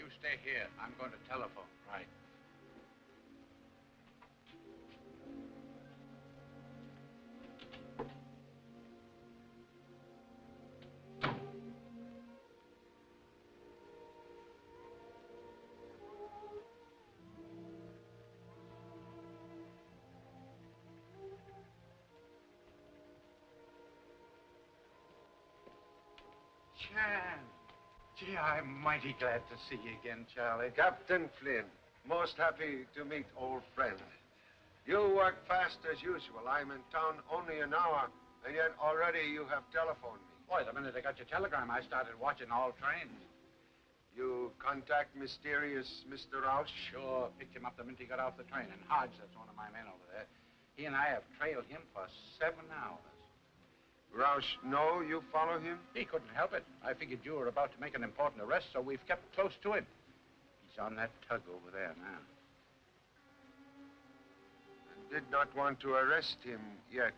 You stay here. I'm going to telephone. Right. Chan. Gee, I'm mighty glad to see you again, Charlie. Captain Flynn, most happy to meet old friend. You work fast as usual. I'm in town only an hour, and yet already you have telephoned me. Boy, the minute I got your telegram, I started watching all trains. You contact mysterious Mr. Rouse? Sure. Picked him up the minute he got off the train. And Hodge, that's one of my men over there. He and I have trailed him for 7 hours. Rouse, no, you follow him? He couldn't help it. I figured you were about to make an important arrest, so we've kept close to him. He's on that tug over there now. I did not want to arrest him yet.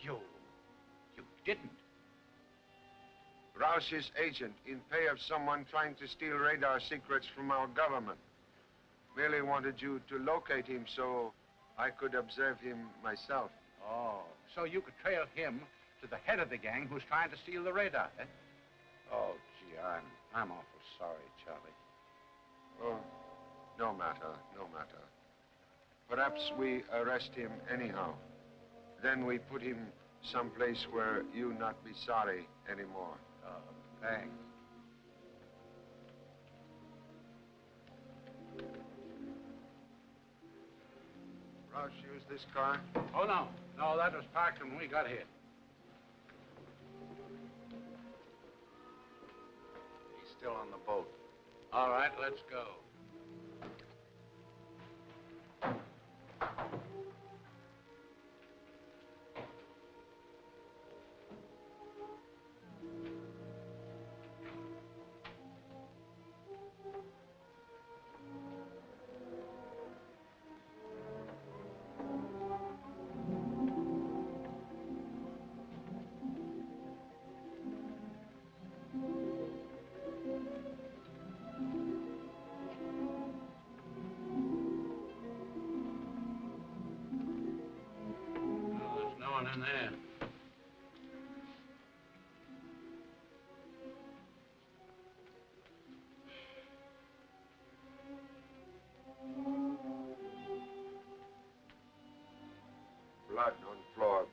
You didn't? Rouse's agent in pay of someone trying to steal radar secrets from our government. Merely wanted you to locate him so I could observe him myself. Oh, so you could trail him to the head of the gang who's trying to steal the radar, eh? Oh, gee, I'm awful sorry, Charlie. Oh, no matter, no matter. Perhaps we arrest him anyhow. Then we put him someplace where you not be sorry anymore. Oh, thanks. Rouse use this car? Oh, no. No, that was parked when we got here. He's still on the boat. All right, let's go. In there. Blood on floor.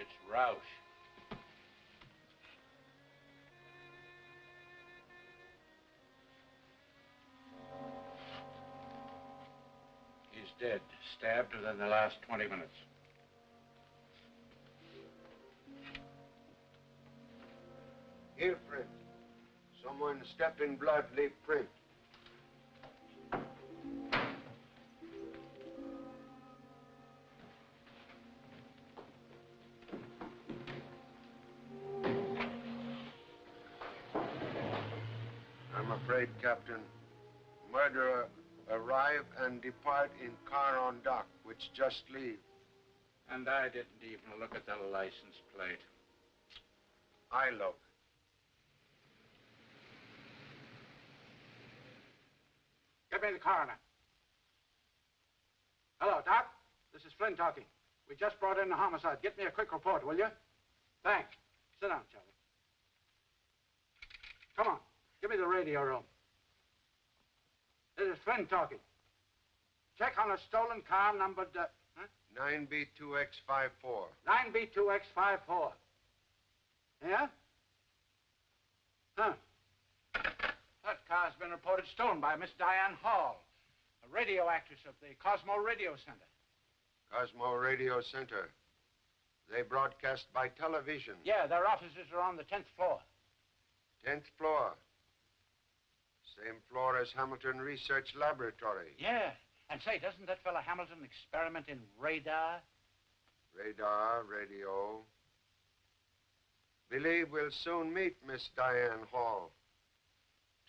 It's Roush. He's dead. Stabbed within the last 20 minutes. Here, friend. Someone stepped in blood, leave print. I'm afraid, Captain, murderer arrive and depart in car on dock, which just leave. And I didn't even look at the license plate. I look. Get me the coroner. Hello, Doc. This is Flynn talking. We just brought in a homicide. Get me a quick report, will you? Thanks. Sit down, Charlie. Come on. Give me the radio room. This is Flynn talking. Check on a stolen car numbered, 9B2X54. 9B2X54. Yeah? Huh. That car's been reported stolen by Miss Diane Hall, a radio actress of the Cosmo Radio Center. Cosmo Radio Center. They broadcast by television. Yeah, their offices are on the 10th floor. 10th floor. Same floor as Hamilton Research Laboratory. Yeah. And say, doesn't that fella Hamilton experiment in radar? Radar, radio. Believe we'll soon meet Miss Diane Hall.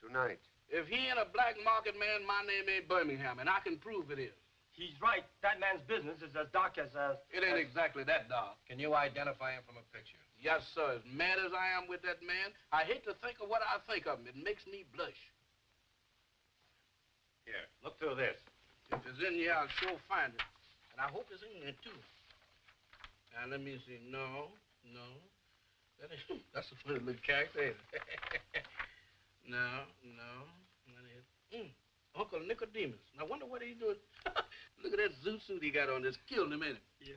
Tonight. If he ain't a black market man, my name ain't Birmingham, and I can prove it is. He's right. That man's business is as dark as It ain't exactly that dark. Can you identify him from a picture? Yes, sir. As mad as I am with that man, I hate to think of what I think of him. It makes me blush. Here, look through this. If it's in here, I'll sure find it. And I hope it's in there, too. Now, let me see. No. That's a funny little character, ain't it? No. Uncle Nicodemus. Now, I wonder what he's doing. Look at that zoot suit he got on. It's killing him, ain't it? Yeah.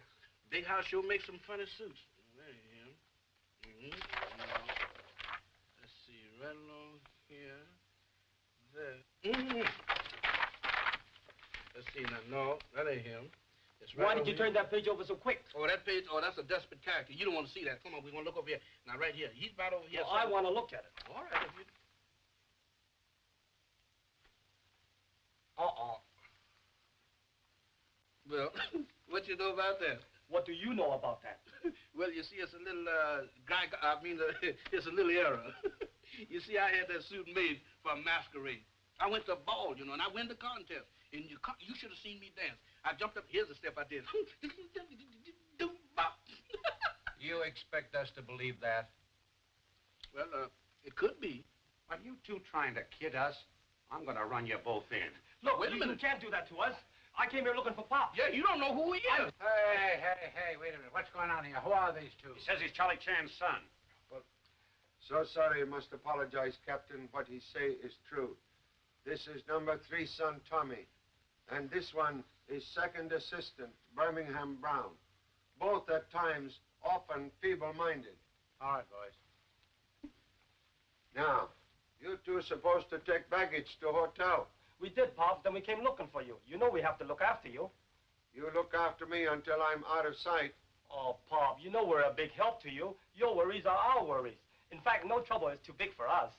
Big house sure makes some funny suits. There he is. Let's see, right along here. There. Let's see now. No, that ain't him. It's right. Why did you turn that page over so quick? Oh, that page. Oh, that's a desperate character. You don't want to see that. Come on, we want to look over here. Now, right here. He's about over here. Well, I want to look at it. All right, if you... Well, what you know about that? What do you know about that? Well, you see, it's a little, it's a little error. You see, I had that suit made for a masquerade. I went to a ball, you know, and I win the contest. And you should have seen me dance. I jumped up. Here's the step I did. You expect us to believe that? Well, it could be. Are you two trying to kid us? I'm going to run you both in. Look, wait a minute. You can't do that to us. I came here looking for Pop. Yeah, you don't know who he is. Hey, wait a minute. What's going on here? Who are these two? He says he's Charlie Chan's son. Well, so sorry, I must apologize, Captain. What he say is true. This is number 3 son, Tommy. And this one is second assistant, Birmingham Brown. Both at times often feeble-minded. All right, boys. Now, you two are supposed to take baggage to hotel. We did, Pop. Then we came looking for you. You know we have to look after you. You look after me until I'm out of sight. Oh, Pop, you know we're a big help to you. Your worries are our worries. In fact, no trouble is too big for us.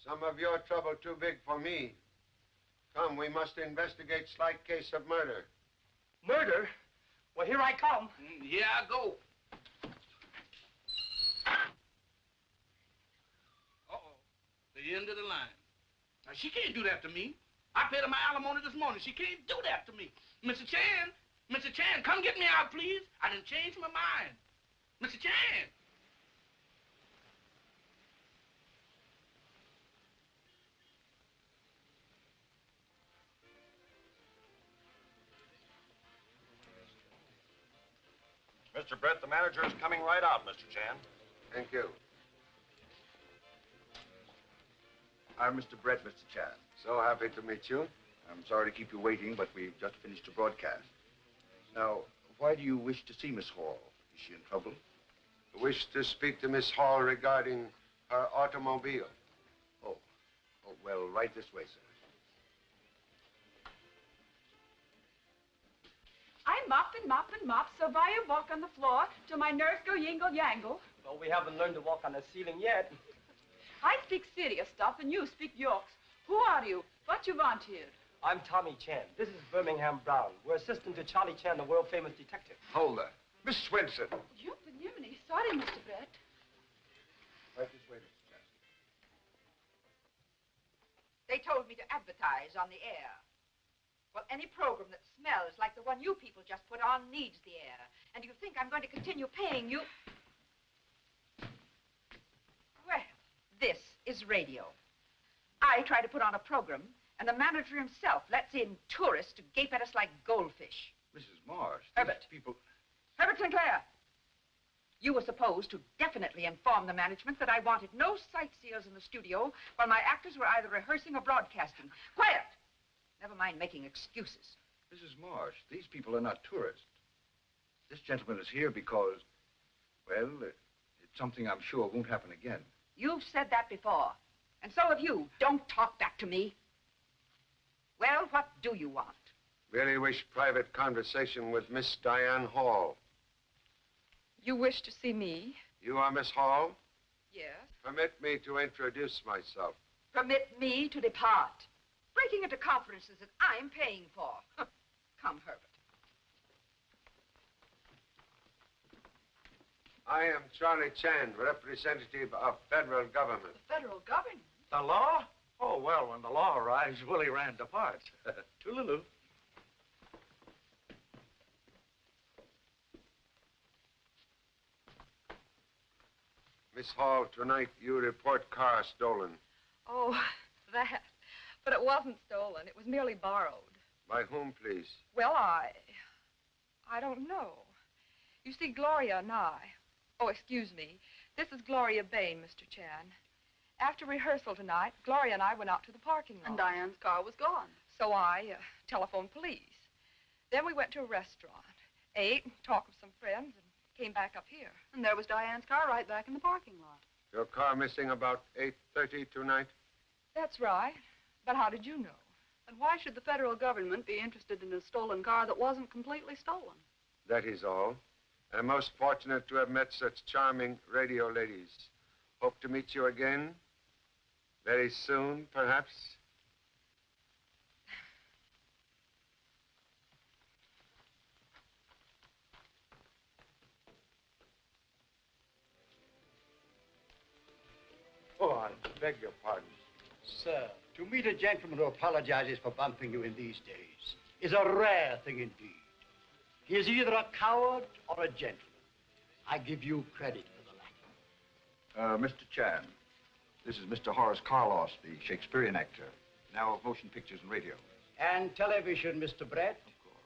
Some of your trouble too big for me. Come, we must investigate slight case of murder. Murder? Well, here I come. Here I go. Uh-oh. The end of the line. Now, she can't do that to me. I paid her my alimony this morning. She can't do that to me. Mr. Chan, come get me out, please. I done changed my mind. Mr. Chan. Mr. Brett, the manager is coming right out, Mr. Chan. Thank you. I'm Mr. Brett, Mr. Chan. So happy to meet you. I'm sorry to keep you waiting, but we've just finished a broadcast. Now, why do you wish to see Miss Hall? Is she in trouble? I wish to speak to Miss Hall regarding her automobile. Oh, well, right this way, sir. I mop, survive walk on the floor till my nerves go yingle-yangle. Well, we haven't learned to walk on the ceiling yet. I speak serious stuff and you speak Yorks. Who are you? What you want here? I'm Tommy Chan. This is Birmingham Brown. We're assistant to Charlie Chan, the world-famous detective. Toler. Miss Swenson. You, Jiminy. Sorry, Mr. Brett. Right this way, Mr. Chan. They told me to advertise on the air. Well, any program that smells like the one you people just put on needs the air. And you think I'm going to continue paying you? Well, this is radio. I try to put on a program, and the manager himself lets in tourists to gape at us like goldfish. Mrs. Marsh. Herbert. People... Herbert Sinclair. You were supposed to definitely inform the management that I wanted no sightseers in the studio while my actors were either rehearsing or broadcasting. Quiet! Never mind making excuses. Mrs. Marsh, these people are not tourists. This gentleman is here because, well, it's something I'm sure won't happen again. You've said that before. And so have you. Don't talk back to me. Well, what do you want? Really wish private conversation with Miss Diane Hall. You wish to see me? You are Miss Hall? Yes. Permit me to introduce myself. Permit me to depart. Breaking into conferences that I'm paying for. Come, Herbert. I am Charlie Chan, representative of federal government. The federal government? The law? Oh, well, when the law arrives, Willie Rand departs. Toodaloo. Miss Hall, tonight you report car stolen. Oh, that. But it wasn't stolen. It was merely borrowed. By whom, please? Well, I don't know. You see, Gloria and I... Oh, excuse me. This is Gloria Bayne, Mr. Chan. After rehearsal tonight, Gloria and I went out to the parking lot. And Diane's car was gone. So I telephoned police. Then we went to a restaurant, ate, and talked with some friends, and came back up here. And there was Diane's car right back in the parking lot. Your car missing about 8:30 tonight? That's right. But how did you know? And why should the federal government be interested in a stolen car that wasn't completely stolen? That is all. I'm most fortunate to have met such charming radio ladies. Hope to meet you again. Very soon, perhaps. Oh, I beg your pardon. Sir, to meet a gentleman who apologizes for bumping you in these days is a rare thing indeed. He is either a coward or a gentleman. I give you credit for the latter. Mr. Chan, this is Mr. Horace Carlos, the Shakespearean actor, now of motion pictures and radio. And television, Mr. Brett? Of course.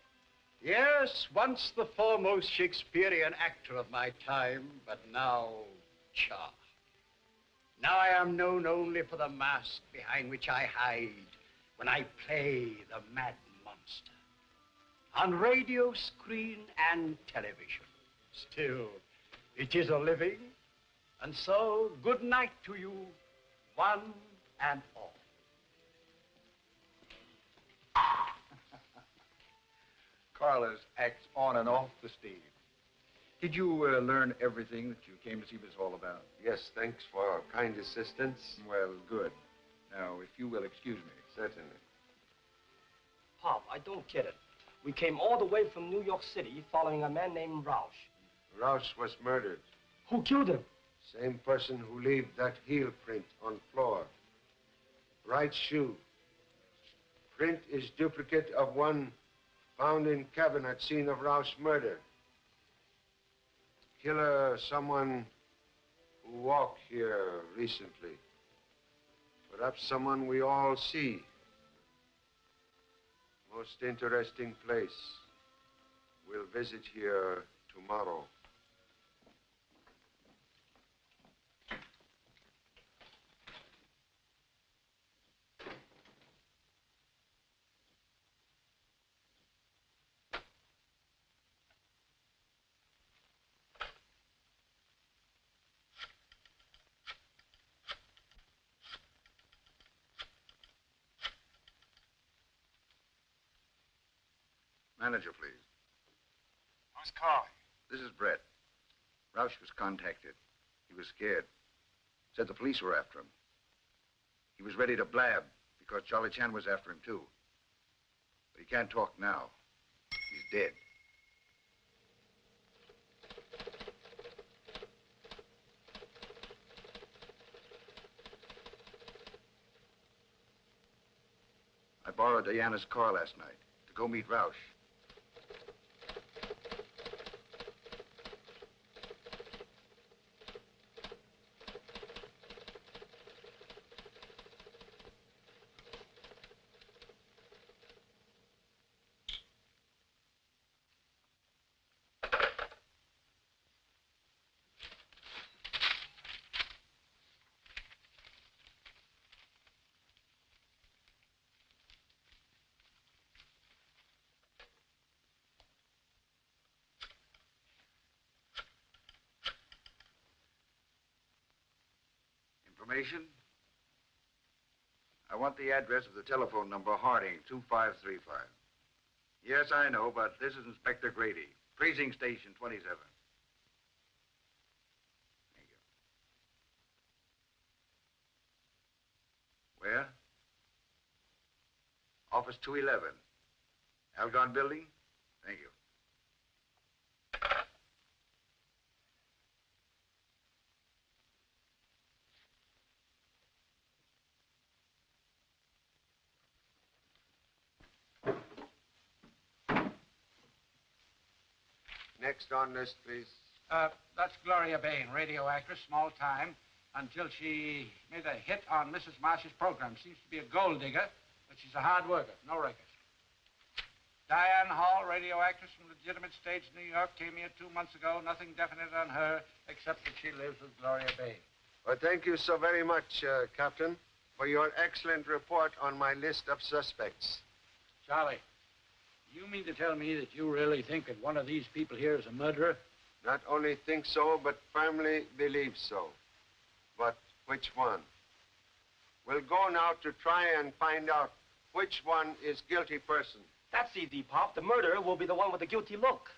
Yes, once the foremost Shakespearean actor of my time, but now, cha. Now I am known only for the mask behind which I hide when I play the mad monster. On radio, screen, and television. Still, it is a living. And so, good night to you, one and all. Carlos acts on and off the stage. Did you learn everything that you came to see this all about? Yes, thanks for kind assistance. Well, good. Now, if you will excuse me. Certainly. Pop, I don't get it. We came all the way from New York City following a man named Roush. Rouse was murdered. Who killed him? Same person who left that heel print on floor. Right shoe. Print is duplicate of one found in cabin at scene of Rouse murder. Killer, someone who walked here recently. Perhaps someone we all see. Most interesting place. We'll visit here tomorrow. Manager, please. Who's calling? This is Brett. Roush was contacted. He was scared. Said the police were after him. He was ready to blab because Charlie Chan was after him, too. But he can't talk now. He's dead. I borrowed Diana's car last night to go meet Roush. Information? I want the address of the telephone number, Harding, 2535. Yes, I know, but this is Inspector Grady, Precinct Station 27. Thank you. Where? Office 211. Algon Building? Thank you. Next on list, please. That's Gloria Bayne, radio actress, small time, until she made a hit on Mrs. Marsh's program. Seems to be a gold digger, but she's a hard worker, no record. Diane Hall, radio actress from legitimate stage, New York, came here 2 months ago. Nothing definite on her, except that she lives with Gloria Bayne. Well, thank you so very much, Captain, for your excellent report on my list of suspects. Charlie, you mean to tell me that you really think that one of these people here is a murderer? Not only think so, but firmly believe so. But which one? We'll go now to try and find out which one is guilty person. That's easy, Pop. The murderer will be the one with the guilty look.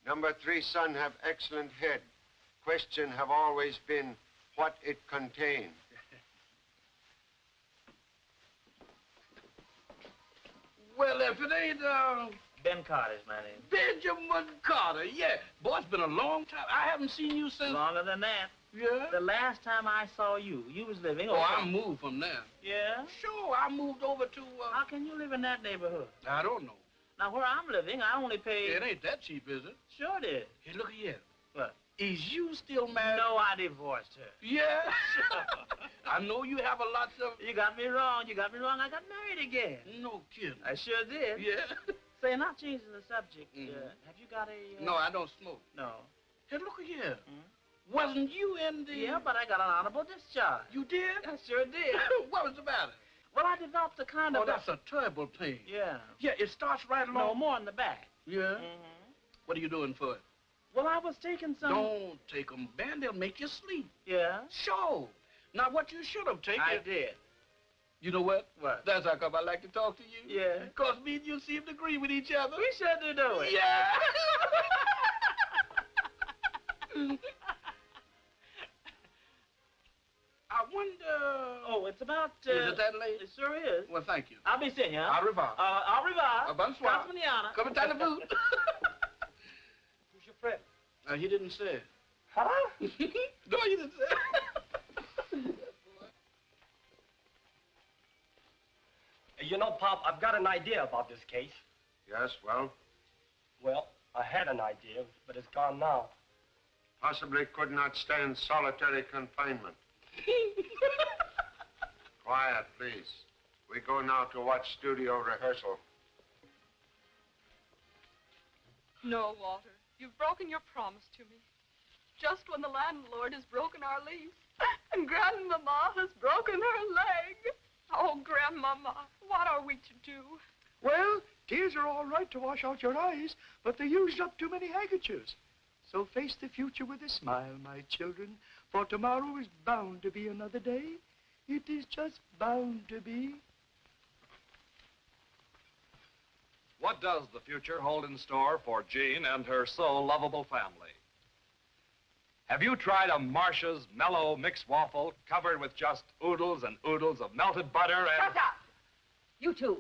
Number 3 son have excellent head. Question have always been what it contained. Well, if it ain't, Ben Carter's my name. Benjamin Carter, yeah. Boy, it's been a long time. I haven't seen you since... Longer than that. Yeah? The last time I saw you, you was living Oh, over... I moved from there. Yeah? Sure, I moved over to, How can you live in that neighborhood? I don't know. Now, where I'm living, I only pay... It ain't that cheap, is it? Sure it is. Hey, look here. What? Is you still married? No, I divorced her. Yeah? I know you have a lot of... You got me wrong. You got me wrong. I got married again. No kidding. I sure did. Yeah? Say, not changing the subject. Have you got a... No, I don't smoke. No. Hey, look here. Wasn't you in the... Yeah, but I got an honorable discharge. You did? I sure did. What was the matter? Well, I developed a kind of... Oh, that's a terrible pain. Yeah. Yeah, it starts right along... No, more in the back. Yeah? What are you doing for it? Well, I was taking some... Don't take them, Ben. They'll make you sleep. Yeah? Sure. Now, what you should have taken... I did. You know what? What? That's how come I like to talk to you. Yeah. Because me and you seem to agree with each other. We sure do, don't we? Yeah. I wonder... Oh, it's about... Is it that late? It sure is. Well, thank you. I'll be seeing you. Au revoir. Au revoir. Bonsoir. Casa mañana. Come and tell the food. Who's your friend? He didn't say. Huh? No, he didn't say. You know, Pop, I've got an idea about this case. Yes, well, Well, I had an idea, but it's gone now. possibly could not stand solitary confinement. Quiet, please. We go now to watch studio rehearsal. No, Walter. You've broken your promise to me. Just when the landlord has broken our lease. And Grandmama has broken her leg. Oh, Grandmama, what are we to do? Well, tears are all right to wash out your eyes, but they used up too many handkerchiefs. So face the future with a smile, my children, for tomorrow is bound to be another day. It is just bound to be. What does the future hold in store for Jean and her so lovable family? Have you tried a Marcia's mellow mixed waffle covered with just oodles and oodles of melted butter and... Shut up! You two.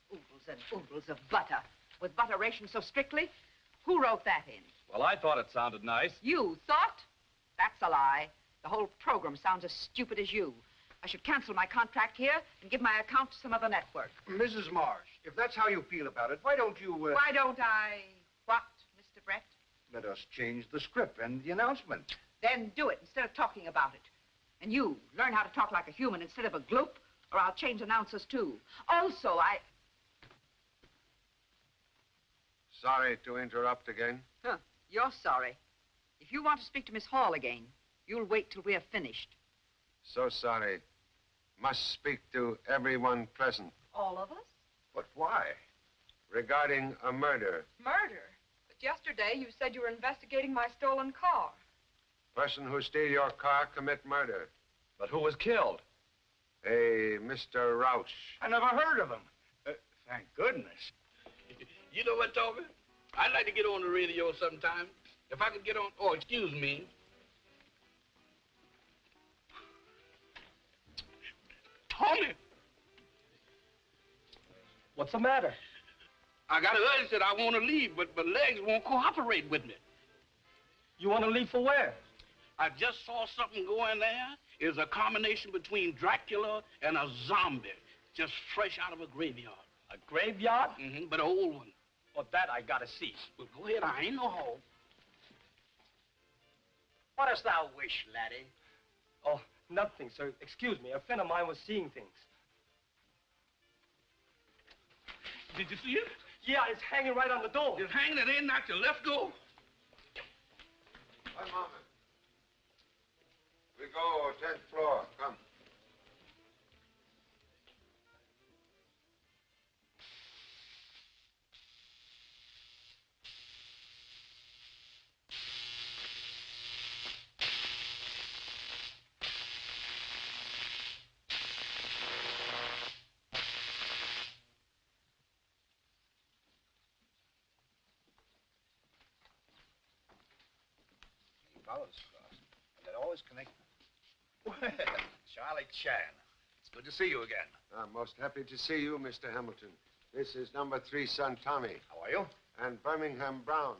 Oodles and oodles of butter. With butter rationed so strictly? Who wrote that in? Well, I thought it sounded nice. You thought? That's a lie. The whole program sounds as stupid as you. I should cancel my contract here and give my account to some other network. Mrs. Marsh, if that's how you feel about it, why don't you, Why don't I... What, Mr. Brett? let us change the script and the announcement? Then do it instead of talking about it. And you, learn how to talk like a human instead of a gloop, or I'll change announcers, too. Also, Sorry to interrupt again. Huh, you're sorry. If you want to speak to Miss Hall again, you'll wait till we're finished. So sorry. Must speak to everyone present All of us? But why? regarding a murder. Murder? But yesterday you said you were investigating my stolen car. Person who steal your car commit murder. But who was killed? A Mr. Roush. I never heard of him. Thank goodness. You know what, Toler? I'd like to get on the radio sometime. If I could get on... Oh, excuse me. Tommy! What's the matter? I got an urge that I want to leave, but my legs won't cooperate with me. You want to leave for where? I just saw something going there. It's a combination between Dracula and a zombie, just fresh out of a graveyard. A graveyard? But an old one. Well, that I gotta see. Well, go ahead. I ain't no hog. What dost thou wish, laddie? Oh, nothing, sir. Excuse me. A friend of mine was seeing things. Did you see it? Yeah, it's hanging right on the door. It's hanging it in, not your left go. One moment. We go 10th floor. Come. Follows across. And they're always connected. Well, Charlie Chan. It's good to see you again. I'm most happy to see you, Mr. Hamilton. This is number 3 son, Tommy. How are you? And Birmingham Brown.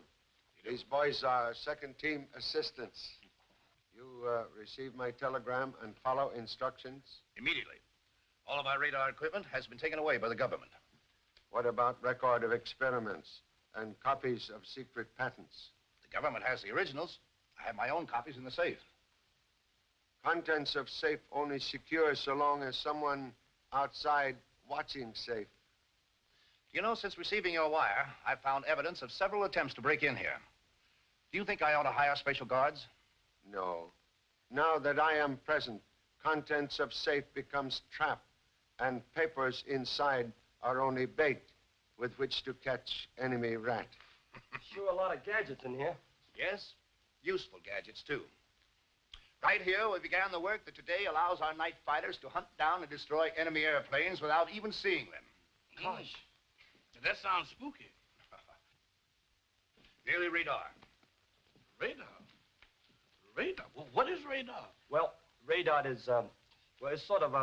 These boys are second-team assistants. You received my telegram and follow instructions? Immediately. All of our radar equipment has been taken away by the government. What about record of experiments and copies of secret patents? The government has the originals. I have my own copies in the safe. Contents of safe only secure so long as someone outside watching safe. You know, since receiving your wire, I've found evidence of several attempts to break in here. Do you think I ought to hire special guards? No. Now that I am present, contents of safe becomes trap, and papers inside are only bait with which to catch enemy rat. Sure a lot of gadgets in here. Yes, useful gadgets, too. Right here, we began the work that today allows our night fighters to hunt down and destroy enemy airplanes without even seeing them. Gosh, that sounds spooky. Merely radar. Radar? Radar? Well, what is radar? Well, radar is, well, it's sort of,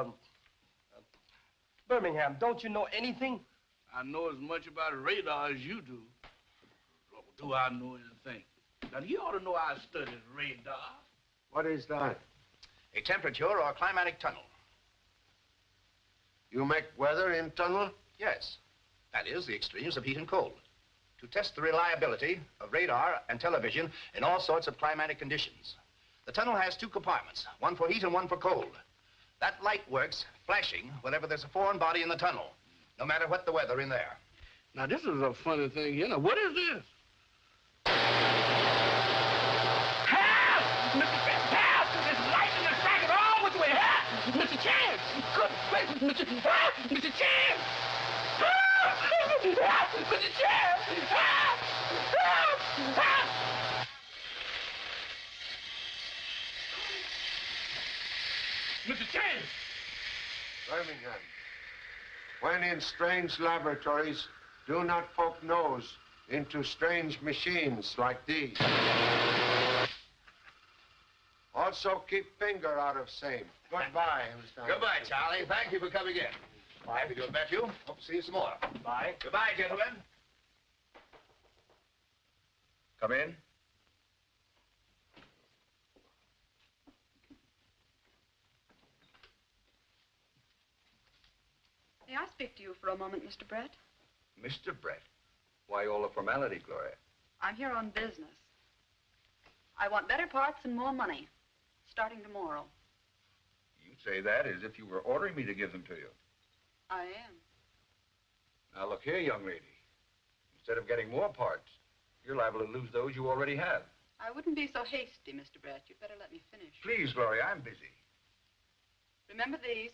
Birmingham, don't you know anything? I know as much about radar as you do. Do I know anything? Now, you ought to know I studied radar. What is that? A temperature or climatic tunnel. You make weather in tunnel? Yes. That is, the extremes of heat and cold. To test the reliability of radar and television in all sorts of climatic conditions. The tunnel has 2 compartments, one for heat and one for cold. That light works flashing whenever there's a foreign body in the tunnel, no matter what the weather in there. Now, this is a funny thing here. Now, what is this? Help! Help! There's lightning and dragging all which way. Help! Mr. Chance! Good gracious, Mr. Chance! Help! Mr. Chance! Help! Help! Help! Mr. Chance! Birmingham. When in strange laboratories, do not poke nose into strange machines like these. Also, keep finger out of same. Goodbye, Mr. Goodbye, Charlie. Thank you for coming in. Bye. Happy to have met you. Hope to see you some more. Bye. Goodbye, gentlemen. Come in. May I speak to you for a moment, Mr. Brett? Mr. Brett. Why all the formality, Gloria? I'm here on business. I want better parts and more money, starting tomorrow. You say that as if you were ordering me to give them to you. I am. Now, look here, young lady. Instead of getting more parts, you're liable to lose those you already have. I wouldn't be so hasty, Mr. Brett. You'd better let me finish. Please, Gloria, I'm busy. Remember these?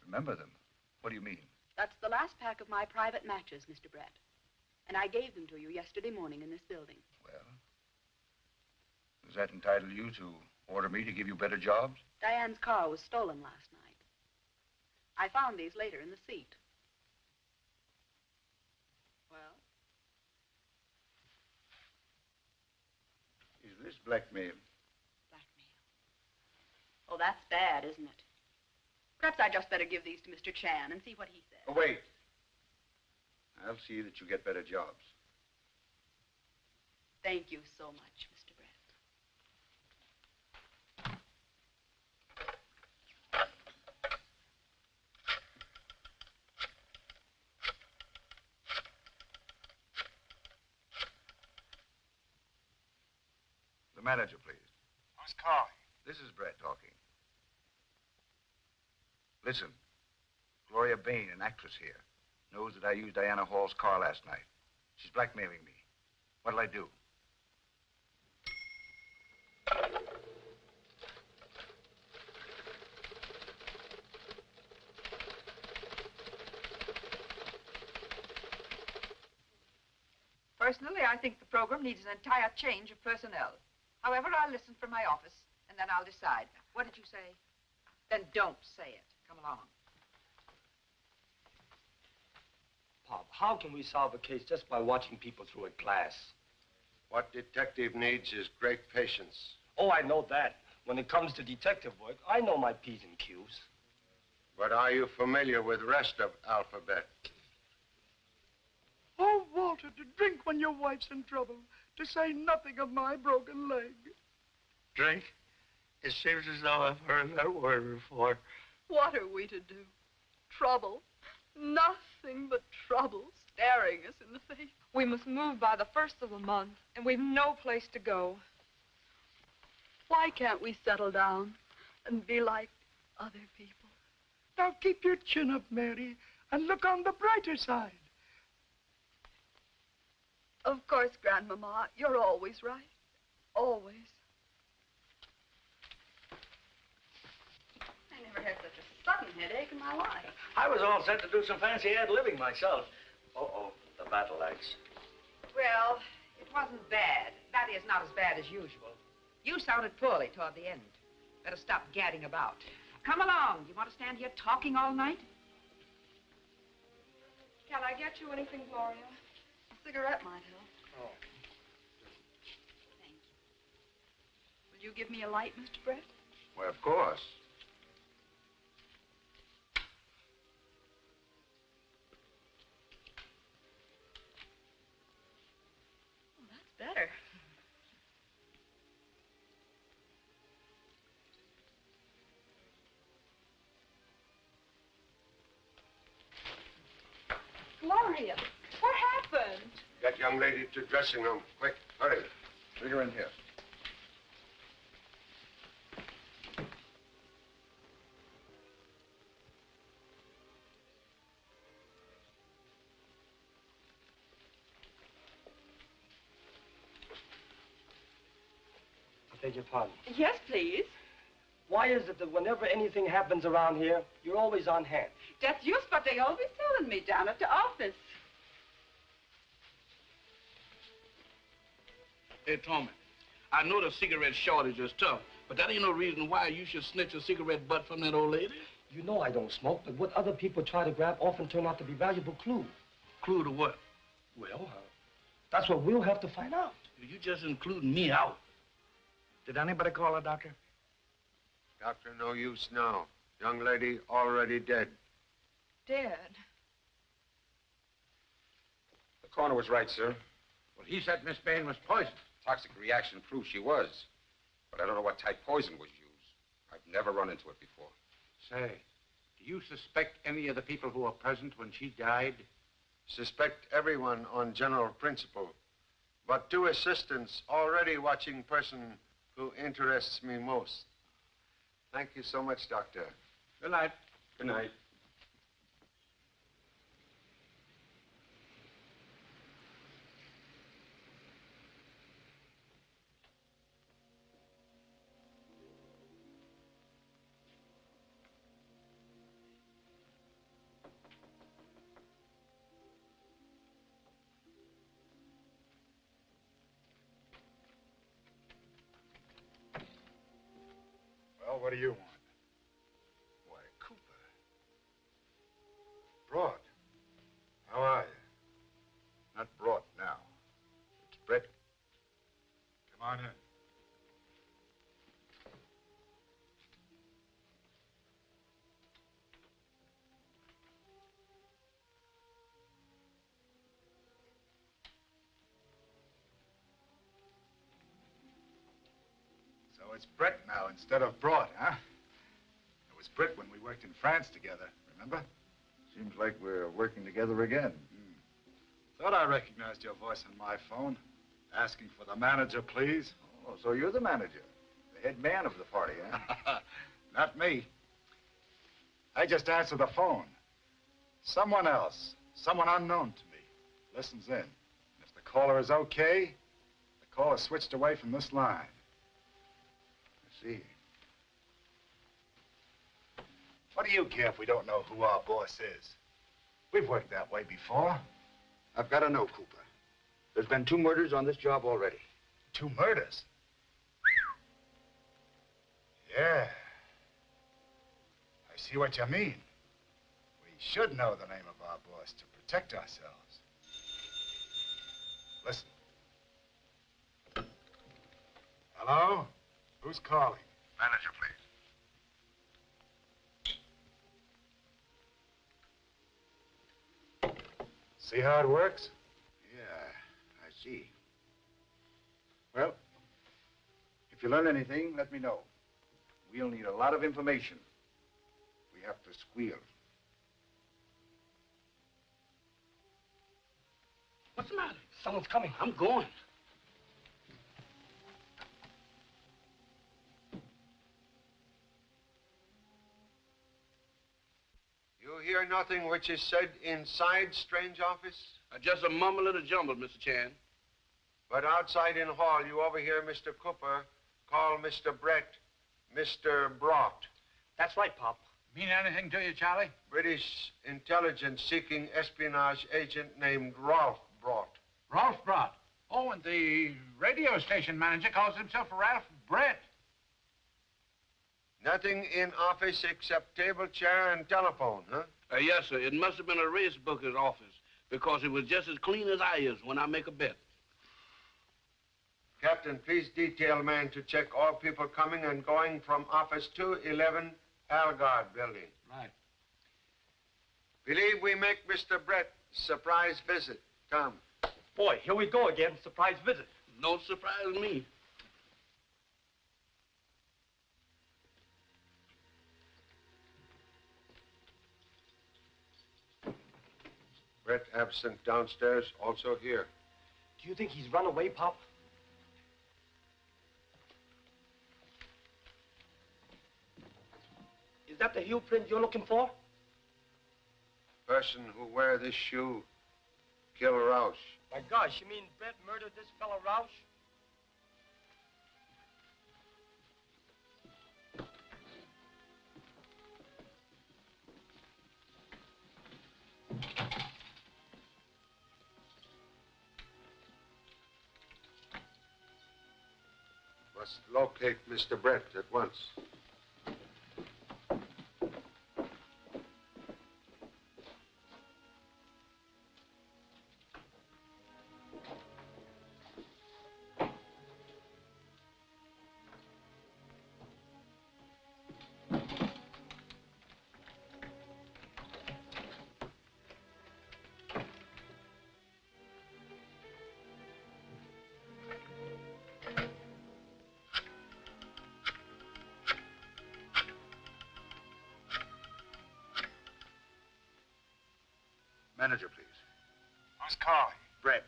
Remember them? What do you mean? That's the last pack of my private matches, Mr. Brett. And I gave them to you yesterday morning in this building. Well, does that entitle you to order me to give you better jobs? Diane's car was stolen last night. I found these later in the seat. Well? Is this blackmail? Blackmail. Oh, that's bad, isn't it? Perhaps I'd just better give these to Mr. Chan and see what he says. Oh, wait. I'll see that you get better jobs. Thank you so much, Mr. Brett. manager, please. Who's calling? This is Brett talking. Listen, Gloria Bayne, an actress here, knows that I used Diana Hall's car last night. She's blackmailing me. What'll I do? Personally, I think the program needs an entire change of personnel. However, I'll listen from my office, and then I'll decide. What did you say? Then don't say it. Come along. Pop, how can we solve a case just by watching people through a glass? What detective needs is great patience. Oh, I know that. When it comes to detective work, I know my P's and Q's. But are you familiar with the rest of alphabet? Oh, Walter, to drink when your wife's in trouble, to say nothing of my broken leg. Drink? It seems as though I've heard that word before. What are we to do? Trouble. Nothing but trouble staring us in the face. We must move by the 1st of the month, and we've no place to go. Why can't we settle down and be like other people? Now keep your chin up, Mary, and look on the brighter side. Of course, Grandmama, you're always right. Always. I never had such a sudden headache in my life. I was all set to do some fancy ad-libbing myself. Uh-oh, the battle axe. Well, it wasn't bad. That is, not as bad as usual. You sounded poorly toward the end. Better stop gadding about. Come along. You want to stand here talking all night? Can I get you anything, Gloria? A cigarette might help. Oh. Thank you. Will you give me a light, Mr. Brett? Well, of course. Oh, that's better. Gloria, what happened? That young lady to dressing room. Quick, hurry. Bring her in here. I beg your pardon. Yes, please. Why is it that whenever anything happens around here, you're always on hand? That's just what they always telling me down at the office. Hey, Tommy, I know the cigarette shortage is tough, but that ain't no reason why you should snitch a cigarette butt from that old lady. You know I don't smoke, but what other people try to grab often turn out to be valuable clues. Clue to what? Well, that's what we'll have to find out. You just including me out. Did anybody call a doctor? Doctor, no use now. Young lady already dead. Dead. The coroner was right, sir. Well, he said Miss Bayne was poisoned. Toxic reaction proves she was. But I don't know what type poison was used. I've never run into it before. Say, do you suspect any of the people who were present when she died? Suspect everyone on general principle. But two assistants already watching person who interests me most. Thank you so much, Doctor. Good night. Good night. Well, what do you want? Why, Cooper. Broad. How are you? Not brought now. It's Brett. Come on in. So it's Brett now instead of Broad, huh? It was Brett when we worked in France together, remember? Seems like we're working together again. Thought I recognized your voice on my phone. Asking for the manager, please. Oh, Oh, so you're the manager, the head man of the party, huh? Not me. I just answer the phone. Someone else, someone unknown to me, listens in. If the caller is okay, the call is switched away from this line. I see. What do you care if we don't know who our boss is? We've worked that way before. I've got to know, Cooper. There's been 2 murders on this job already. 2 murders? Yeah. I see what you mean. We should know the name of our boss to protect ourselves. Listen. Hello? Who's calling? Manager, please. See how it works? Yeah, I see. Well, if you learn anything, let me know. We'll need a lot of information. We have to squeal. What's the matter? Someone's coming. I'm going. You hear nothing which is said inside strange office? Just a mumble and a jumble, Mr. Chan. But outside in hall, you overhear Mr. Cooper call Mr. Brett Mr. Brought. That's right, Pop. Mean anything to you, Charlie? British intelligence seeking espionage agent named Rolf Brought. Ralph Brott. Oh, and the radio station manager calls himself Ralph Brett. Nothing in office except table, chair, and telephone, huh? Yes, sir. It must have been a race booker's office because it was just as clean as I is when I make a bet. Captain, please detail man to check all people coming and going from office 211 Algard building. Right. Believe we make Mr. Brett surprise visit. Come. Boy, here we go again. Surprise visit. No surprise me. Brett absent downstairs, also here. Do you think he's run away, Pop? Is that the heel print you're looking for? Person who wear this shoe, kill Roush. My gosh, you mean Brett murdered this fellow Roush? Must locate Mr. Brett at once. Manager, please. Who's calling? Brett.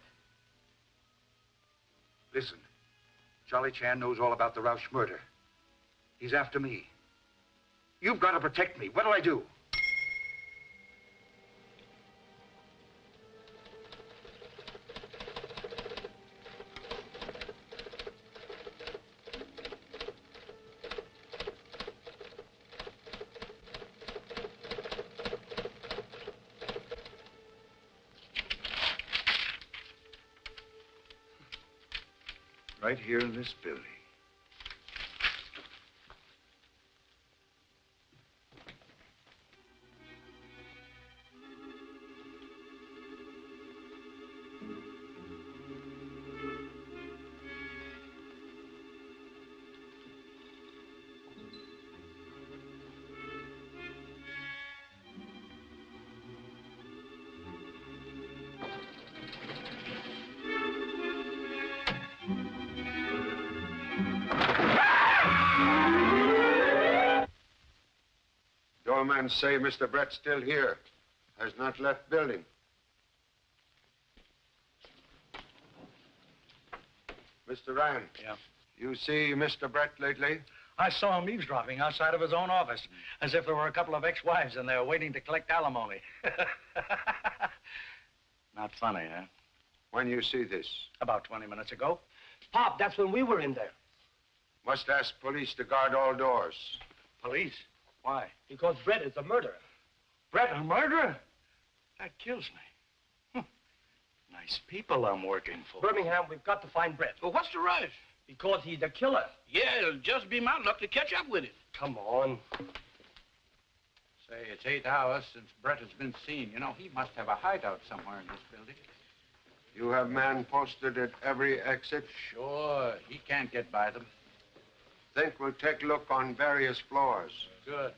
Listen, Charlie Chan knows all about the Roush murder. He's after me. You've got to protect me. What'll I do? Right here in this building. Doorman say Mr. Brett's still here. Has not left building. Mr. Rand. Yeah. You see Mr. Brett lately? I saw him eavesdropping outside of his own office, as if there were a couple of ex-wives in there waiting to collect alimony. Not funny, huh? When you see this? About 20 minutes ago. Pop, that's when we were in there. Must ask police to guard all doors. Police? Why? Because Brett is a murderer. Brett, a murderer? That kills me. Nice people I'm working for. Birmingham, we've got to find Brett. Well, what's the rush? Because he's the killer. Yeah, it'll just be my luck to catch up with him. Come on. Say, it's 8 hours since Brett has been seen. You know, he must have a hideout somewhere in this building. You have men posted at every exit? Sure, he can't get by them. Think we'll take a look on various floors. Good.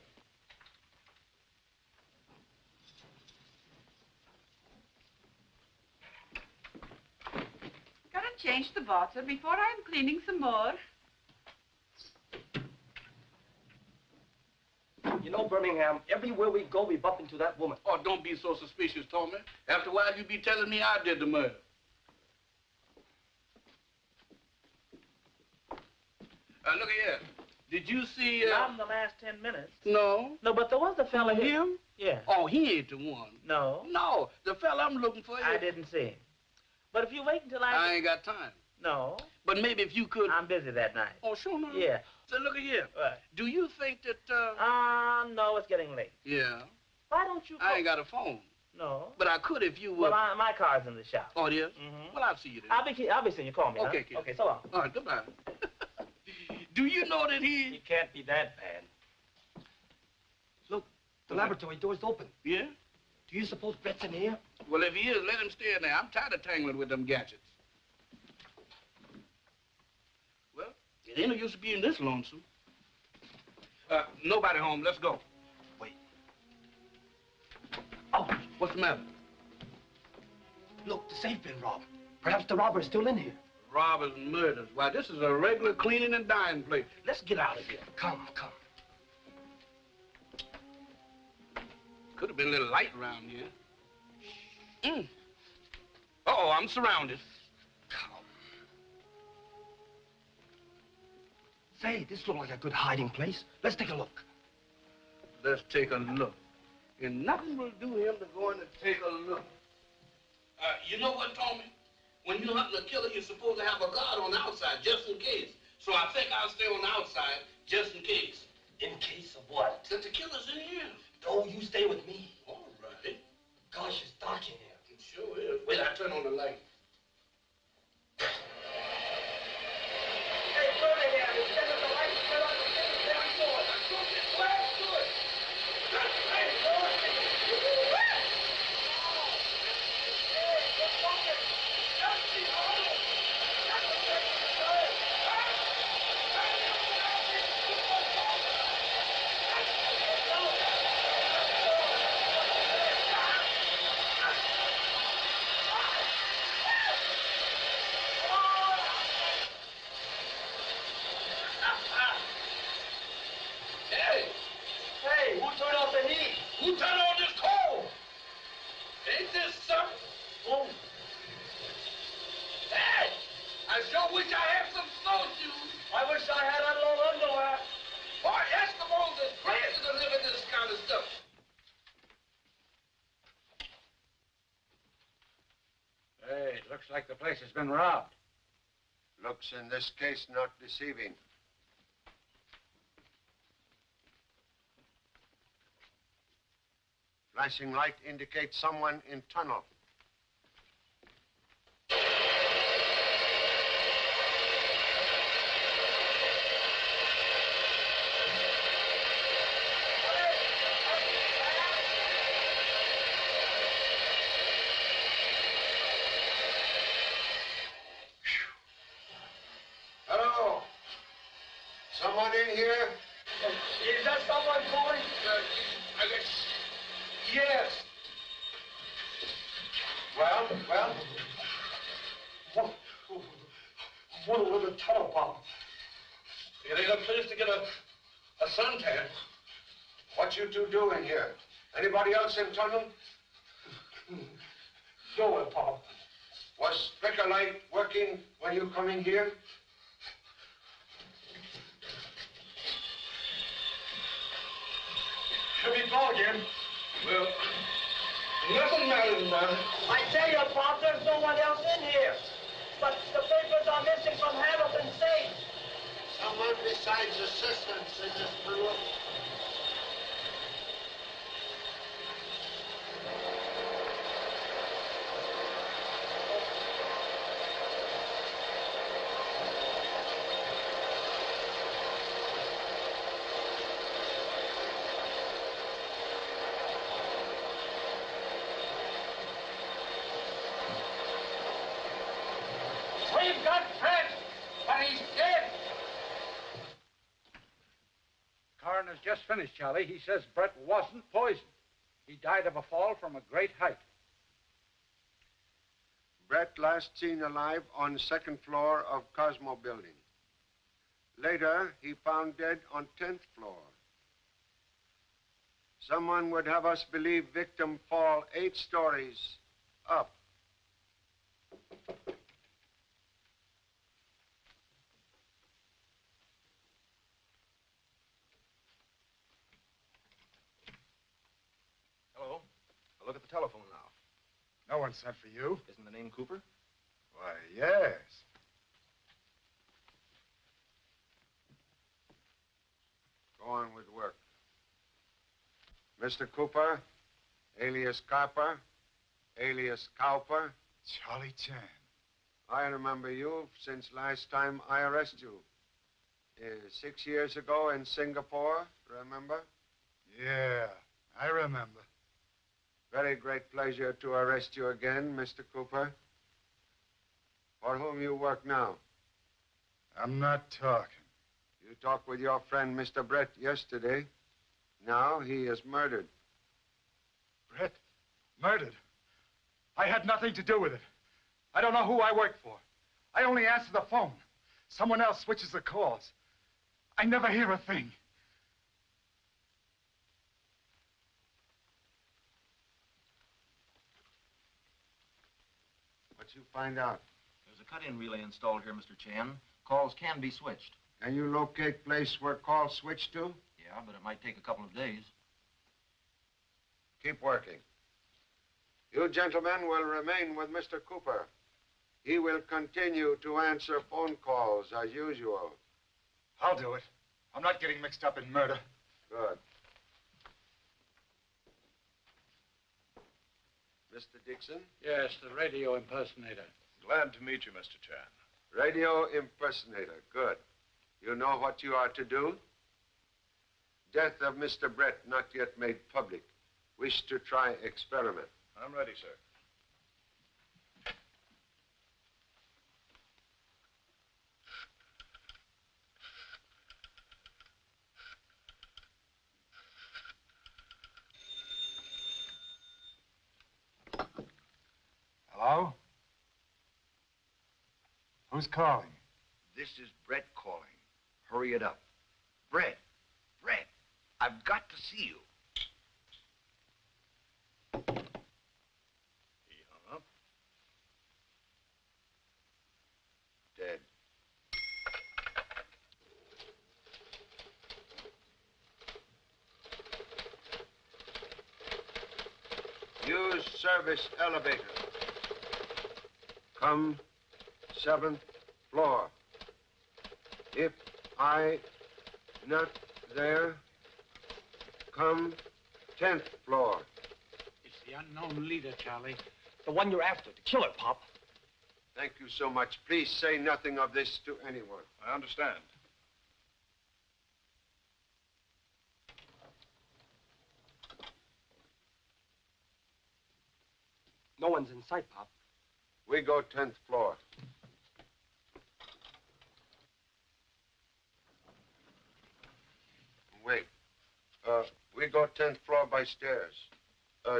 Gotta change the water before I'm cleaning some more. You know, Birmingham, everywhere we go, we bump into that woman. Oh, don't be so suspicious, Tommy. After a while, you be telling me I did the murder. Look here. Did you see, Not in the last 10 minutes. No. No, but there was a fella here. Him? Yeah. Oh, he ain't the one. No. No, the fella I'm looking for. I didn't see him. But if you wait until I ain't got time. No. But maybe if you could. I'm busy that night. Oh, sure, no. Yeah. So look at here. What? Do you think that, no, it's getting late. Yeah. Why don't you I ain't got a phone. No. But I could if you would. Well, my car's in the shop. Oh, it is? Mm-hmm. Well, I'll see you then. I'll be seeing you. Call me, Okay, huh? kid. Okay, so long. All right, goodbye. Do you know that He can't be that bad. Look, the laboratory door's open. Yeah? Do you suppose Brett's in here? Well, if he is, let him stay in there. I'm tired of tangling with them gadgets. Well, it ain't no use being this lonesome. Nobody home. Let's go. Wait. Oh, what's the matter? Look, the safe been robbed. Perhaps the robber's still in here. Robbers and murders. Why, this is a regular cleaning and dyeing place. Let's get out of here. Come. Could have been a little light around here. Uh-oh, I'm surrounded. Come. Say, this looks like a good hiding place. Let's take a look. Let's take a look. And nothing will do him to go in and take a look. You know what, Tommy? When you're hunting a killer, you're supposed to have a guard on the outside, just in case. So I think I'll stay on the outside, just in case. In case of what? That the killer's in here. No, you stay with me. All right. Gosh, it's dark in here. It sure is. Wait, I turn on the light. Hey, Birmingham, instead of the lights, turn on the thing down door. I'm going to blast to it. Hey, boy. Hey, who turned off the heat? Who turned on this coal? Ain't this something? Oh. Hey! I sure wish I had some snowshoes. I wish I had that long underwear. Boy, Eskimos is crazy to live in this kind of stuff. Hey, it looks like the place has been robbed. Looks in this case not deceiving. Flashing light indicates someone in tunnel. Hello? Someone in here? Is that someone calling? Yes. Well? What a little tunnel bomb. It ain't a place to get a suntan. What you two doing here? Anybody else in tunnel? Nowhere, Pop. Was Spricker light working when you come in here? go again. Well, nothing matters about it. I tell you, Pop, there's no one else in here. But the papers are missing from Hamilton's safe. Someone besides assistants in this room. We've got Brett, but he's dead. Coroner's just finished, Charlie. He says Brett wasn't poisoned. He died of a fall from a great height. Brett last seen alive on the second floor of Cosmo Building. Later, he found dead on 10th floor. Someone would have us believe victim fall 8 stories up. Hello. I'll look at the telephone now. No one sent for you. Isn't the name Cooper? Why, yes. Go on with work. Mr. Cooper, alias Copper, alias Cowper. Charlie Chan. I remember you since last time I arrested you. 6 years ago in Singapore, remember? Yeah, I remember. Very great pleasure to arrest you again, Mr. Cooper. For whom you work now? I'm not talking. You talked with your friend, Mr. Brett, yesterday. Now he is murdered. Brett? Murdered? I had nothing to do with it. I don't know who I work for. I only answer the phone. Someone else switches the calls. I never hear a thing. What'd you find out? There's a cut-in relay installed here, Mr. Chan. Calls can be switched. Can you locate place where calls switch to? Yeah, but it might take a couple of days. Keep working. You gentlemen will remain with Mr. Cooper. He will continue to answer phone calls as usual. I'll do it. I'm not getting mixed up in murder. Good. Mr. Dixon? Yes, the radio impersonator. Glad to meet you, Mr. Chan. Radio impersonator. Good. You know what you are to do? Death of Mr. Brett not yet made public. Wish to try experiment. I'm ready, sir. Hello? Who's calling? This is Brett calling. Hurry it up. Brett, I've got to see you. He hung up. Dead. Use service elevator. Come 7th floor. If I not there, come 10th floor. It's the unknown leader, Charlie. The one you're after, the killer, Pop. Thank you so much. Please say nothing of this to anyone. I understand. No one's in sight, Pop. We go 10th floor. Wait. We go 10th floor by stairs.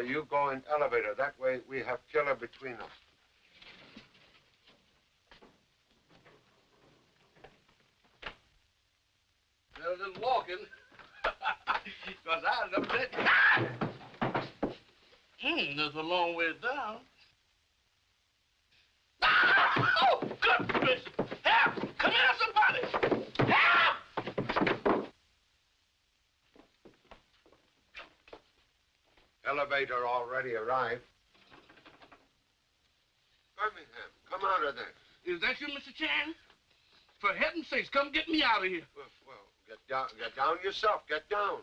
You go in elevator. That way we have killer between us. Well, just walking. Because I was up there. There's a long way down. Oh, good gracious. Help! Come here, somebody! Help! Elevator already arrived. Birmingham, come out of there. Is that you, Mr. Chan? For heaven's sakes, come get me out of here. Well, get down yourself. Get down.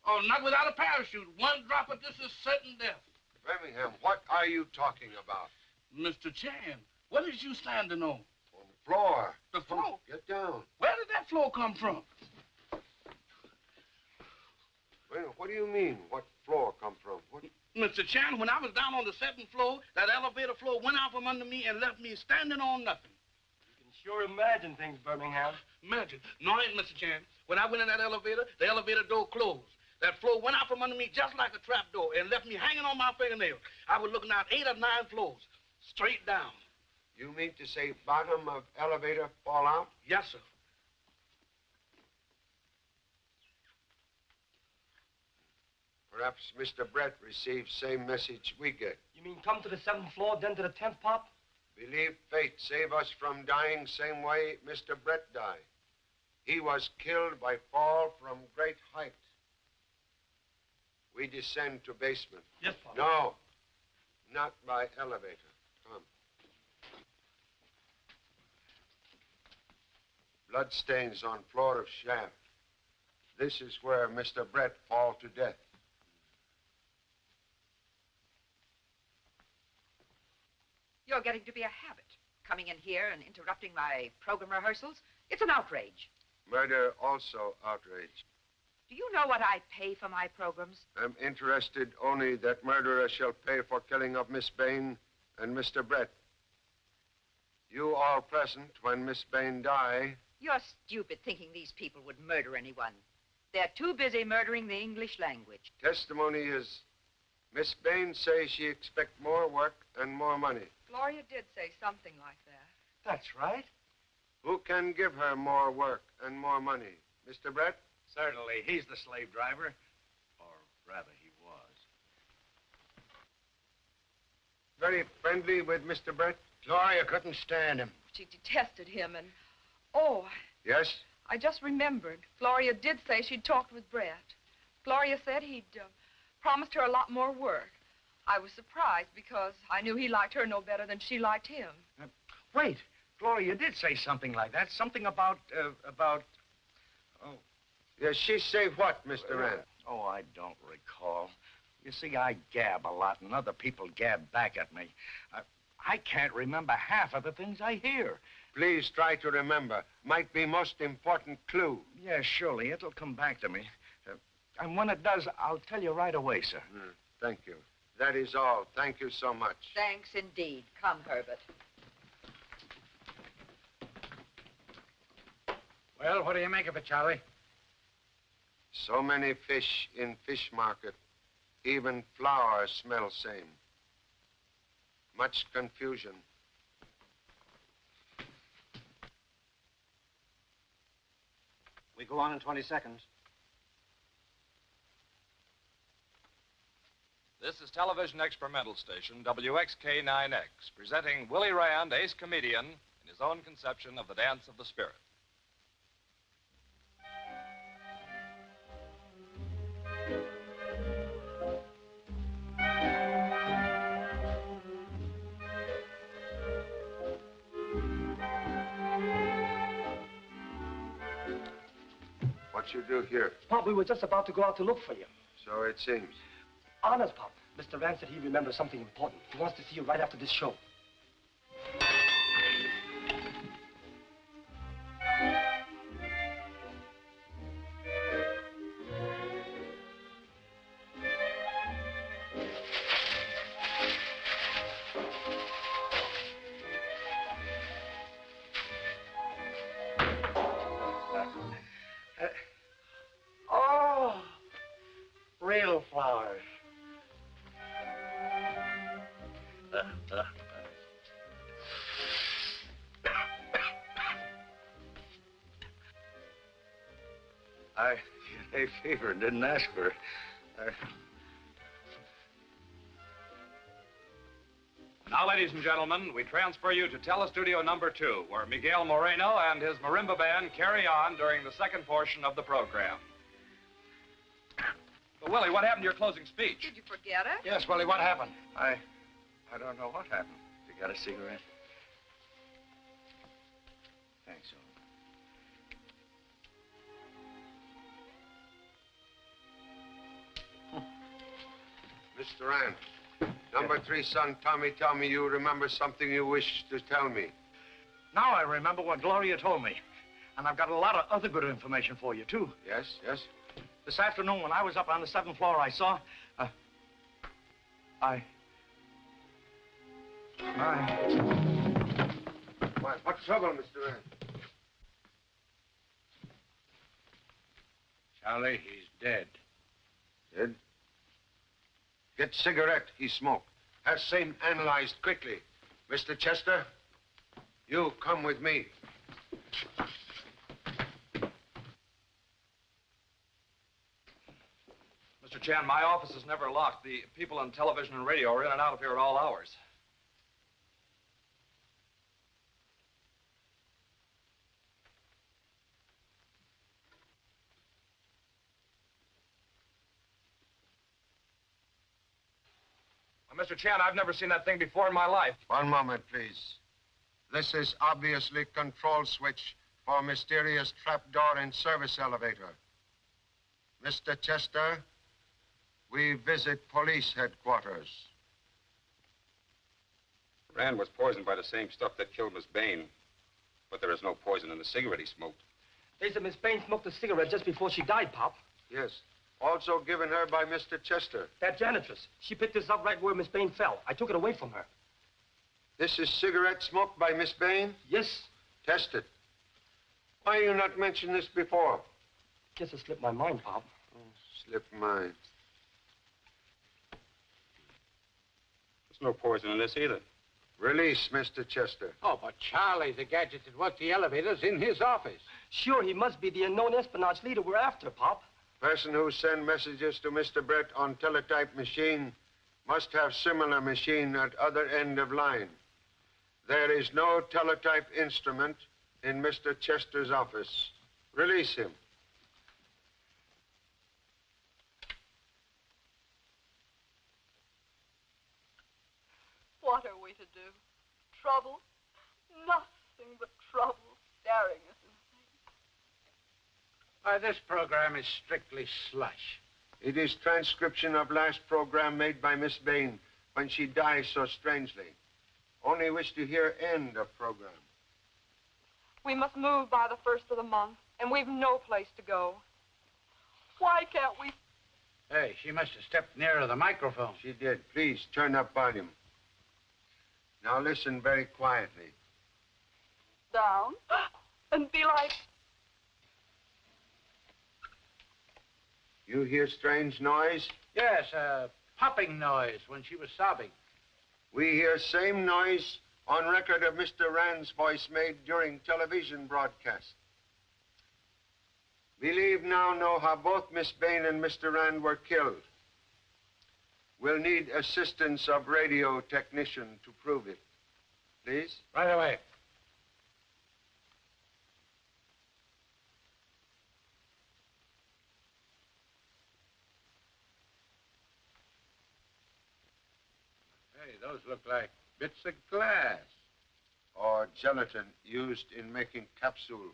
Oh, not without a parachute. One drop of this is certain death. Birmingham, what are you talking about? Mr. Chan, what is you standing on? On the floor. The floor? Get down. Where did that floor come from? Well, what do you mean, what floor come from? What? Mr. Chan, when I was down on the 7th floor, that elevator floor went out from under me and left me standing on nothing. You can sure imagine things, Birmingham. Imagine. No, I ain't, Mr. Chan. When I went in that elevator, the elevator door closed. That floor went out from under me just like a trap door and left me hanging on my fingernails. I was looking out 8 or 9 floors, straight down. You mean to say bottom of elevator fall out? Yes, sir. Perhaps Mr. Brett received same message we get. You mean come to the 7th floor, then to the 10th, Pop? Believe fate save us from dying same way Mr. Brett died. He was killed by fall from great height. We descend to basement. Yes, Pop. No, not by elevator. Come. Blood stains on floor of shaft. This is where Mr. Brett fall to death. You're getting to be a habit, coming in here and interrupting my program rehearsals. It's an outrage. Murder also outrage. Do you know what I pay for my programs? I'm interested only that murderer shall pay for killing of Miss Bayne and Mr. Brett. You all present when Miss Bayne die. You're stupid thinking these people would murder anyone. They're too busy murdering the English language. Testimony is Miss Bayne say she expect more work and more money. Gloria did say something like that. That's right. Who can give her more work and more money? Mr. Brett? Certainly. He's the slave driver. Or rather, he was. Very friendly with Mr. Brett? Gloria couldn't stand him. She detested him and... Oh, Yes? I just remembered. Gloria did say she'd talked with Brett. Gloria said he'd promised her a lot more work. I was surprised because I knew he liked her no better than she liked him. Wait. Gloria did say something like that. Something about... Oh. Yes, she say what, Mr. Rand? Oh, I don't recall. You see, I gab a lot, and other people gab back at me. I can't remember half of the things I hear. Please try to remember. Might be most important clue. Yeah, surely. It'll come back to me. And when it does, I'll tell you right away, sir. Thank you. That is all. Thank you so much. Thanks indeed. Come, Herbert. Well, what do you make of it, Charlie? So many fish in fish market. Even flour smell same. Much confusion. We go on in 20 seconds. This is television experimental station WXK9X, presenting Willie Rand, ace comedian, in his own conception of the dance of the spirit. What you do here? Pop, we were just about to go out to look for you. So it seems. Honest, Pop. Mr. Rand said he remembers something important. He wants to see you right after this show. Real flowers. I had fever and didn't ask for it. Now, ladies and gentlemen, we transfer you to Telestudio number 2, where Miguel Moreno and his marimba band carry on during the second portion of the program. But, Willie, what happened to your closing speech? Did you forget it? Yes, Willie, what happened? I don't know what happened. You got a cigarette? Thanks, Owen. Mr. Rand, number 3 son, Tommy, tell me you remember something you wish to tell me. Now I remember what Gloria told me. And I've got a lot of other good information for you, too. Yes, yes? This afternoon, when I was up on the 7th floor, I saw... What's trouble, Mr. Rand? Charlie, he's dead. Dead? Get cigarette he smoked. Have same analyzed quickly. Mr. Chester, you come with me. Mr. Chan, my office is never locked. The people on television and radio are in and out of here at all hours. Well, Mr. Chan, I've never seen that thing before in my life. One moment, please. This is obviously control switch for mysterious trapdoor in service elevator. Mr. Chester, we visit police headquarters. Rand was poisoned by the same stuff that killed Miss Bayne. But there is no poison in the cigarette he smoked. They said Miss Bayne smoked a cigarette just before she died, Pop. Yes. Also given her by Mr. Chester. That janitress. She picked this up right where Miss Bayne fell. I took it away from her. This is cigarette smoked by Miss Bayne? Yes. Test it. Why you not mention this before? Guess it slipped my mind, Pop. Oh, slipped mind. There's no poison in this either. Release, Mr. Chester. Oh, but Charlie, the gadget that worked the elevators in his office. Sure, he must be the unknown espionage leader we're after, Pop. Person who send messages to Mr. Brett on teletype machine must have similar machine at other end of line. There is no teletype instrument in Mr. Chester's office. Release him. What are we to do? Trouble? Nothing but trouble staring us in the face. Why, this program is strictly slush. It is transcription of last program made by Miss Bayne when she died so strangely. Only wish to hear end of program. We must move by the 1st of the month, and we've no place to go. Why can't we... Hey, she must have stepped nearer the microphone. She did. Please, turn up volume. Now listen very quietly. Down and be like... You hear strange noise? Yes, a popping noise when she was sobbing. We hear same noise on record of Mr. Rand's voice made during television broadcast. Believe now know how both Miss Bayne and Mr. Rand were killed. We'll need assistance of radio technician to prove it. Please? Right away. Hey, those look like bits of glass. Or gelatin used in making capsule.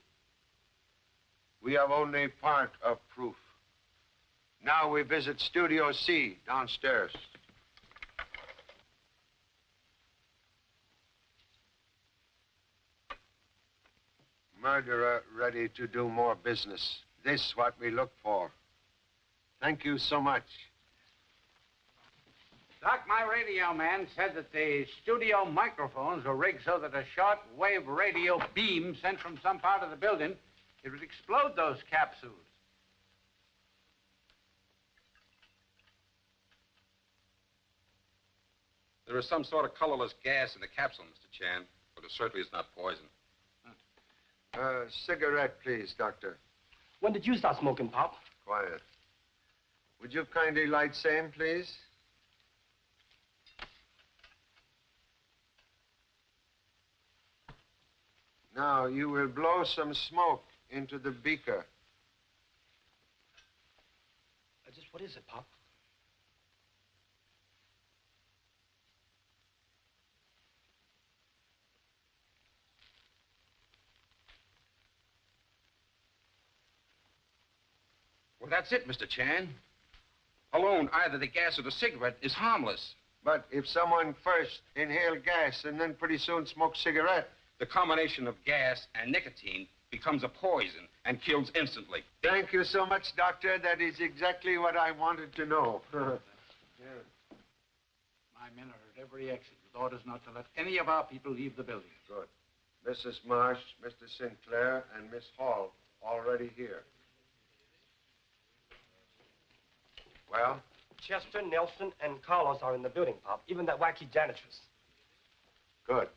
We have only part of proof. Now we visit Studio C downstairs. Murderer ready to do more business. This what we look for. Thank you so much. Doc, my radio man said that the studio microphones were rigged so that a short-wave radio beam sent from some part of the building, it would explode those capsules. There is some sort of colorless gas in the capsule, Mr. Chan, but it certainly is not poison. Cigarette, please, Doctor. When did you start smoking, Pop? Quiet. Would you kindly light same, please? Now, you will blow some smoke into the beaker. Just what is it, Pop? Well, that's it, Mr. Chan. Alone, either the gas or the cigarette is harmless. But if someone first inhaled gas and then pretty soon smoked cigarette... The combination of gas and nicotine becomes a poison and kills instantly. Thank you so much, Doctor. That is exactly what I wanted to know. My men are at every exit with orders not to let any of our people leave the building. Good. Mrs. Marsh, Mr. Sinclair, and Miss Hall already here. Well? Chester, Nelson, and Carlos are in the building, Pop. Even that wacky janitress. Good.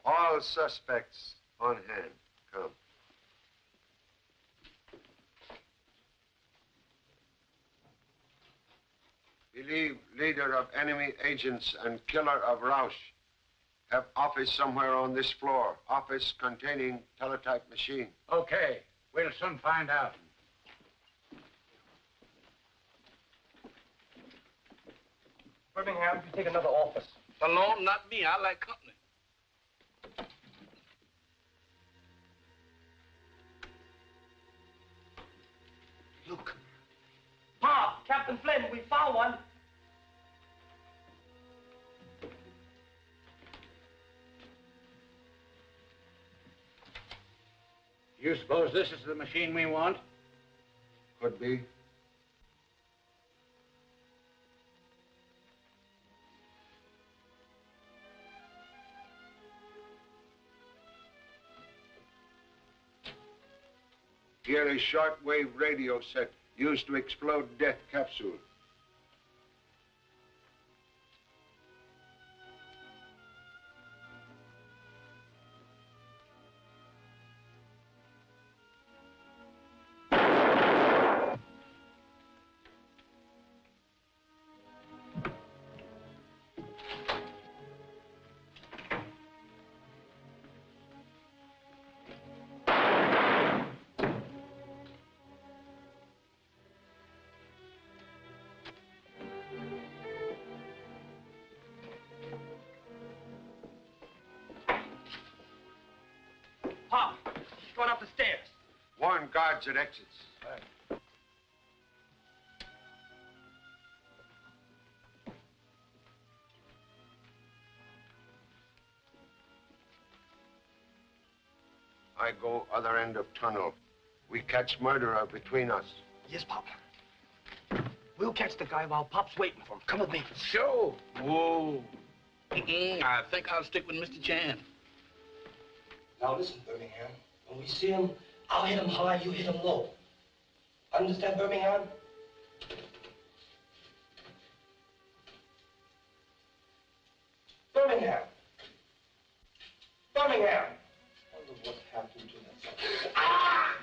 All suspects on hand. Come. Believe leader of enemy agents and killer of Rausch. Have office somewhere on this floor. Office containing teletype machine. Okay. We'll soon find out. Birmingham, you take another office. Alone, not me. I like company. Look. Pop, Captain Flynn, we found one. You suppose this is the machine we want? Could be. Here is shortwave radio set used to explode death capsule. Pop, she's going up the stairs. Warn guards at exits. I go other end of tunnel. We catch murderer between us. Yes, Pop. We'll catch the guy while Pop's waiting for him. Come with me. Sure. Whoa. I think I'll stick with Mr. Chan. Now listen, Birmingham. When we see him, I'll hit him high, you hit him low. Understand, Birmingham? Birmingham. Birmingham. I wonder what happened to that. Ah!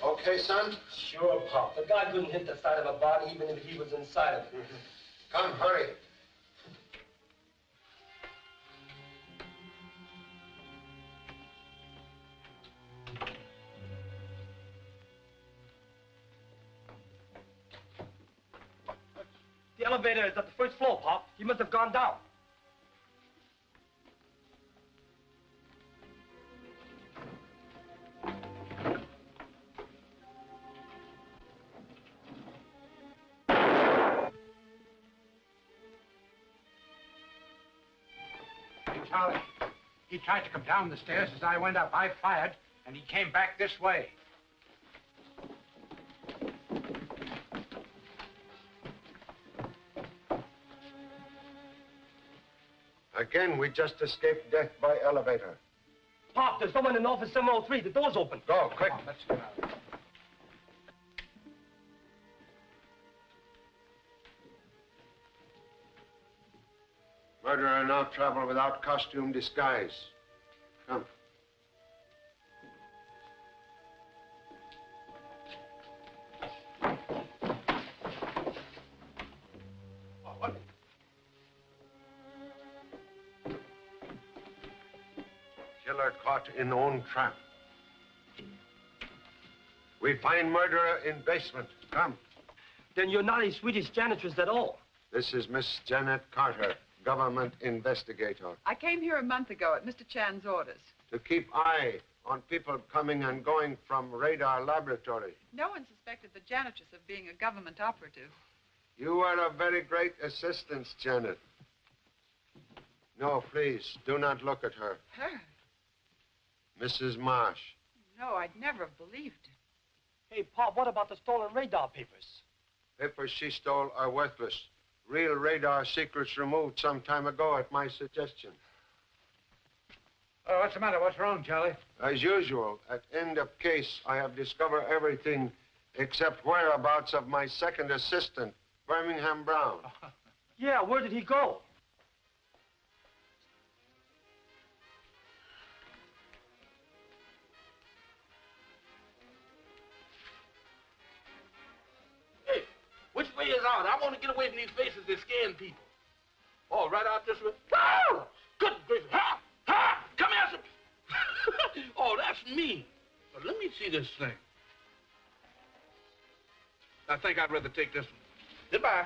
Okay, son? Sure, Pop. The guy couldn't hit the side of a body even if he was inside of it. Come, hurry. The elevator is at the first floor, Pop. He must have gone down. Charlie, he tried to come down the stairs as I went up. I fired, and he came back this way. Again, we just escaped death by elevator. Pop, there's someone in office 703. The door's open. Go, quick. Come on, let's go out. Murderer now travel without costume disguise. Come. Killer caught in own trap. We find murderer in basement. Come. Then you're not a Swedish janitress at all. This is Miss Janet Carter, government investigator. I came here a month ago at Mr. Chan's orders. To keep eye on people coming and going from radar laboratory. No one suspected the janitress of being a government operative. You are a very great assistance, Janet. No, please, do not look at her. Her? Mrs. Marsh. No, I'd never have believed it. Hey, Pop, what about the stolen radar papers? Papers she stole are worthless. Real radar secrets removed some time ago at my suggestion. Oh, what's the matter? What's wrong, Charlie? As usual, at end of case, I have discovered everything except whereabouts of my second assistant, Birmingham Brown. Yeah, where did he go? Hey, which way is out? I want to get away from these faces that scaring people. Oh, right out this way. Oh, good grief. Ha! Ha! Come here, some... Oh, that's me. But let me see this thing. I think I'd rather take this one. Goodbye.